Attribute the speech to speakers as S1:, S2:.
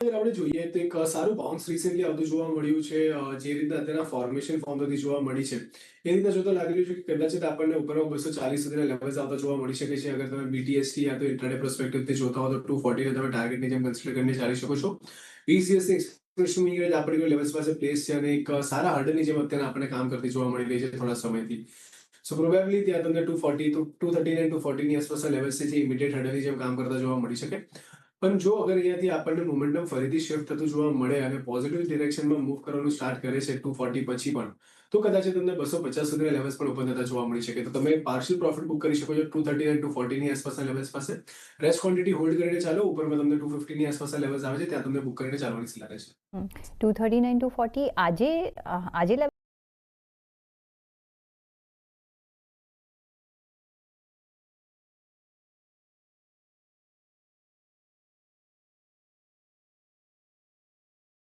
S1: અગર આપણે જોઈએ તો એક સારું બાઉન્સ રિસેન્ટલી આવતું જોવા મળ્યું છે. જે રીતના અત્યારના ફોર્મેશન ફોર્મ બધી જોવા મળી છે એ રીતના જોતા લાગી રહ્યું છે કે કદાચિત આપણને ઉપરમાં 240 સુધીના લેવલ્સ આવતા જોવા મળી શકે છે. અગર તમે બીટીએસટી યા તો ઇન્ટ્રાડે પર્સપેક્ટિવથી જોતા હો તો 240 ને તમે ટાર્ગેટની જેમ કન્સિડર કરીને ચાલી શકો છો. વીસીએસ એક્સપ્રેશન આપણી કોઈ લેવલ્સ પાસે પ્લેસ છે અને એક સારા હાર્ડરની જેમ અત્યારે આપણને કામ કરતી જોવા મળી રહી છે થોડા સમયથી. સો પ્રોબેબલી ત્યાં તમને 240 ટુ 239 240 ની આસપાસના લેવલ્સ છે જે ઇમિડિયેટ હાર્ડરની જેમ કામ કરતા જોવા મળી શકે. પણ જો અગર અહીંયાથી આપણને મોમેન્ટમ ફરીથી શિફ્ટ થતું જોવા મળે અને પોઝિટિવ ડિરેક્શનમાં મૂવ કરવાનું સ્ટાર્ટ કરે છે 240 પછી પણ, તો કદાચ તમને 250 સુધીના લેવલ્સ પણ ઓપન થતા જોવા મળી શકે. તો તમે પાર્શિયલ પ્રોફિટ બુક કરી શકો છો 230 અને 240 ની આસપાસના લેવલ્સ પાસે. રેસ્ટ ક્વોન્ટિટી હોલ્ડ કરીને ચાલો. ઉપરમાં તમને 250 ની આસપાસના લેવલ્સ આવે છે ત્યાં તમને બુક કરીને ચાલવાની સલાહ રહેશે.
S2: 239 240 આજે આજે